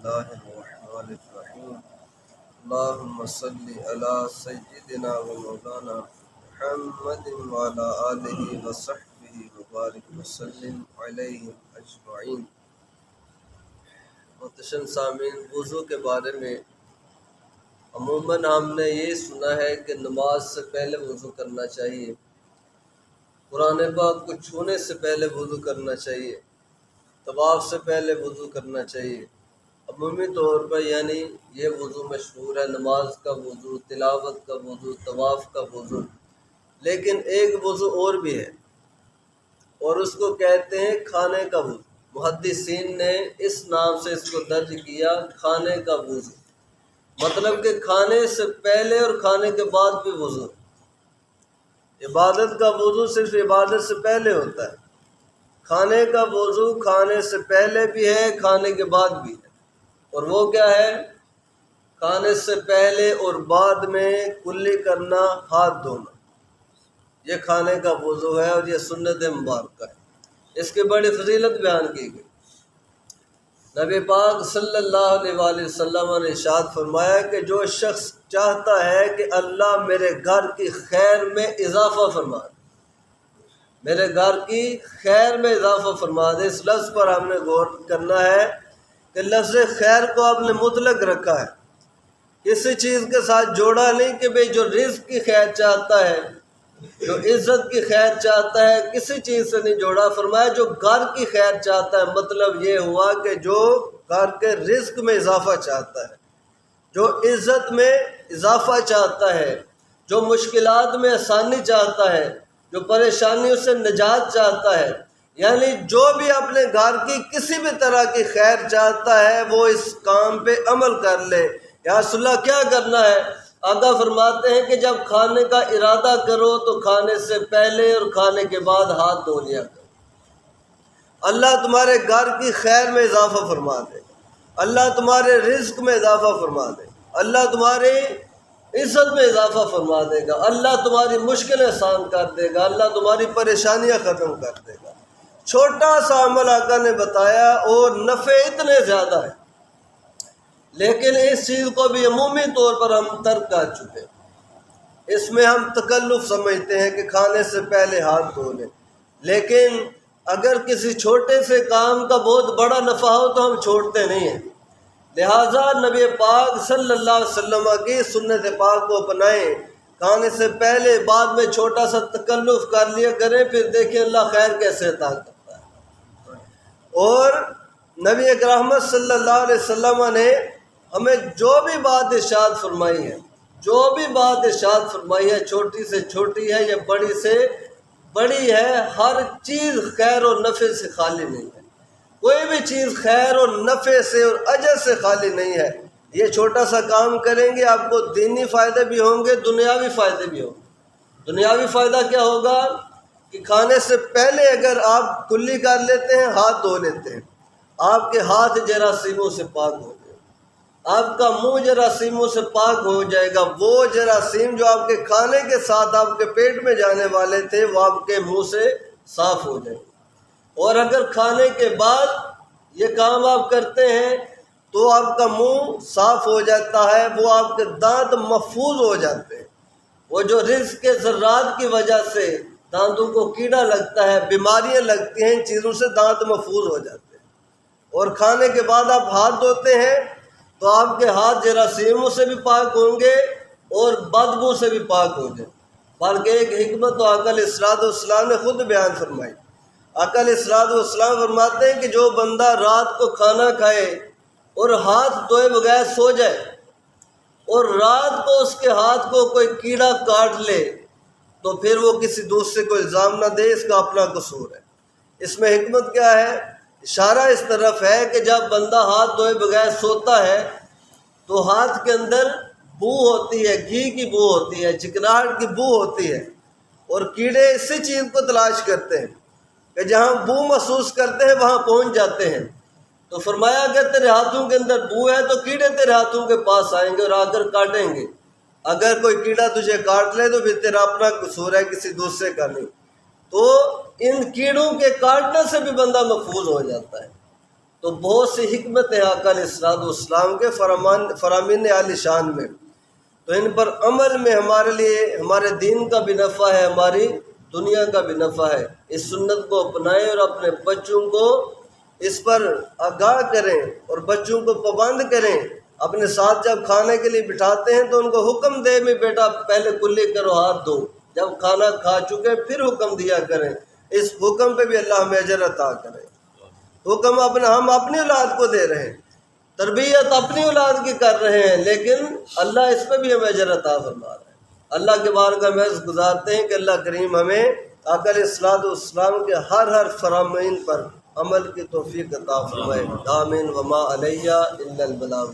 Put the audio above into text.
الله الرحمن الرحيم اللهم صل على سيدنا ومولانا محمد وعلى آله وصحبه وبارك وسلم عليهم أجمعين۔ محتشم سامعین، وضو کے بارے میں عموماً ہم نے یہ سنا ہے کہ نماز سے پہلے وضو کرنا چاہیے، قرآن پاک کو چھونے سے پہلے وضو کرنا چاہیے، طواف سے پہلے وضو کرنا چاہیے۔ عمومی طور پر یعنی یہ وضو مشہور ہے، نماز کا وضو، تلاوت کا وضو، طواف کا وضو۔ لیکن ایک وضو اور بھی ہے اور اس کو کہتے ہیں کھانے کا وضو۔ محدثین نے اس نام سے اس کو درج کیا، کھانے کا وضو، مطلب کہ کھانے سے پہلے اور کھانے کے بعد بھی وضو۔ عبادت کا وضو صرف عبادت سے پہلے ہوتا ہے، کھانے کا وضو کھانے سے پہلے بھی ہے، کھانے کے بعد بھی ہے۔ اور وہ کیا ہے؟ کھانے سے پہلے اور بعد میں کلی کرنا، ہاتھ دھونا، یہ کھانے کا وضو ہے اور یہ سنت مبارکہ ہے۔ اس کی بڑی فضیلت بیان کی گئی۔ نبی پاک صلی اللہ علیہ وآلہ وسلم نے ارشاد فرمایا کہ جو شخص چاہتا ہے کہ اللہ میرے گھر کی خیر میں اضافہ فرما دے، میرے گھر کی خیر میں اضافہ فرما دے، اس لفظ پر ہم نے غور کرنا ہے کہ لفظ خیر کو آپ نے مطلق رکھا ہے، کسی چیز کے ساتھ جوڑا نہیں کہ بھئی جو رزق کی خیر چاہتا ہے، جو عزت کی خیر چاہتا ہے، کسی چیز سے نہیں جوڑا۔ فرمایا جو گھر کی خیر چاہتا ہے، مطلب یہ ہوا کہ جو گھر کے رزق میں اضافہ چاہتا ہے، جو عزت میں اضافہ چاہتا ہے، جو مشکلات میں آسانی چاہتا ہے، جو پریشانیوں سے نجات چاہتا ہے، یعنی جو بھی اپنے گھر کی کسی بھی طرح کی خیر چاہتا ہے وہ اس کام پہ عمل کر لے۔ یا رسول اللہ کیا کرنا ہے؟ آقا فرماتے ہیں کہ جب کھانے کا ارادہ کرو تو کھانے سے پہلے اور کھانے کے بعد ہاتھ دھو لیا کرو۔ اللہ تمہارے گھر کی خیر میں اضافہ فرما دے گا، اللہ تمہارے رزق میں اضافہ فرما دے گا، اللہ تمہاری عزت میں اضافہ فرما دے گا، اللہ تمہاری مشکلیں آسان کر دے گا، اللہ تمہاری پریشانیاں ختم کر دے گا۔ چھوٹا سا عمل آقا نے بتایا اور نفع اتنے زیادہ ہے، لیکن اس چیز کو بھی عمومی طور پر ہم ترک کر چکے۔ اس میں ہم تکلف سمجھتے ہیں کہ کھانے سے پہلے ہاتھ دھو لیں، لیکن اگر کسی چھوٹے سے کام کا بہت بڑا نفع ہو تو ہم چھوڑتے نہیں ہیں۔ لہٰذا نبی پاک صلی اللہ علیہ وسلم کی سنت پاک کو اپنائیں، کھانے سے پہلے بعد میں چھوٹا سا تکلف کر لیا کریں، پھر دیکھیں اللہ خیر کیسے عطا کرتا ہے۔ اور نبی اکرم صلی اللہ علیہ وسلم نے ہمیں جو بھی بات ارشاد فرمائی ہے، جو بھی بات ارشاد فرمائی ہے، چھوٹی سے چھوٹی ہے یا بڑی سے بڑی ہے، ہر چیز خیر و نفع سے خالی نہیں ہے۔ کوئی بھی چیز خیر اور نفع سے اور اجر سے خالی نہیں ہے۔ یہ چھوٹا سا کام کریں گے آپ کو دینی فائدے بھی ہوں گے، دنیاوی فائدے بھی ہوں گے۔ دنیاوی فائدہ کیا ہوگا کہ کھانے سے پہلے اگر آپ کلی کر لیتے ہیں، ہاتھ دھو لیتے ہیں، آپ کے ہاتھ جراثیموں سے پاک ہو گئے، آپ کا منہ جراثیموں سے پاک ہو جائے گا۔ وہ جراثیم جو آپ کے کھانے کے ساتھ آپ کے پیٹ میں جانے والے تھے وہ آپ کے منہ سے صاف ہو جائیں گے۔ اور اگر کھانے کے بعد یہ کام آپ کرتے ہیں تو آپ کا منہ صاف ہو جاتا ہے، وہ آپ کے دانت محفوظ ہو جاتے ہیں۔ وہ جو رزق کے ذرات کی وجہ سے دانتوں کو کیڑا لگتا ہے، بیماریاں لگتی ہیں، ان چیزوں سے دانت محفوظ ہو جاتے ہیں۔ اور کھانے کے بعد آپ ہاتھ دھوتے ہیں تو آپ کے ہاتھ جراثیموں سے بھی پاک ہوں گے اور بدبو سے بھی پاک ہو جائیں۔ بلکہ ایک حکمت تو آقا علیہ السلام نے خود بیان فرمائی۔ آقا علیہ السلام فرماتے ہیں کہ جو بندہ رات کو کھانا کھائے اور ہاتھ دھوئے بغیر سو جائے اور رات کو اس کے ہاتھ کو کوئی کیڑا کاٹ لے تو پھر وہ کسی دوسرے کو الزام نہ دے، اس کا اپنا قصور ہے۔ اس میں حکمت کیا ہے؟ اشارہ اس طرف ہے کہ جب بندہ ہاتھ دھوئے بغیر سوتا ہے تو ہاتھ کے اندر بو ہوتی ہے، گھی کی بو ہوتی ہے، چکناہٹ کی بو ہوتی ہے، اور کیڑے اسی چیز کو تلاش کرتے ہیں کہ جہاں بو محسوس کرتے ہیں وہاں پہنچ جاتے ہیں۔ تو فرمایا کہ تیرے ہاتھوں کے اندر بو ہے تو کیڑے تیرے ہاتھوں کے پاس آئیں گے اور آ کر کاٹیں گے۔ اگر کوئی کیڑا تجھے کاٹ لے تو پھر تیرا اپنا قصور ہے، کسی دوسرے کا نہیں۔ تو ان کیڑوں کے کاٹنے سے بھی بندہ محفوظ ہو جاتا ہے۔ تو بہت سی حکمت ہیں آقا علیہ السلام کے فرامین عالی شان میں، تو ان پر عمل میں ہمارے لیے ہمارے دین کا بھی نفع ہے، ہماری دنیا کا بھی نفع ہے۔ اس سنت کو اپنائیں اور اپنے بچوں کو اس پر آگاہ کریں اور بچوں کو پابند کریں۔ اپنے ساتھ جب کھانے کے لیے بٹھاتے ہیں تو ان کو حکم دے بھی بیٹا پہلے کلی کرو، ہاتھ دھو، جب کھانا کھا چکے پھر حکم دیا کریں۔ اس حکم پہ بھی اللہ ہمیں اجر عطا کرے۔ حکم ہم اپنی اولاد کو دے رہے ہیں، تربیت اپنی اولاد کی کر رہے ہیں، لیکن اللہ اس پہ بھی ہمیں اجر عطا فرما رہا ہے۔ اللہ کے بارگاہ میں عرض گزارتے ہیں کہ اللہ کریم ہمیں آقا علیہ السلام کے ہر فرامین پر عمل کی توفیق عطا فرمائے۔ آمین۔ وما علیہ الا البلاغ۔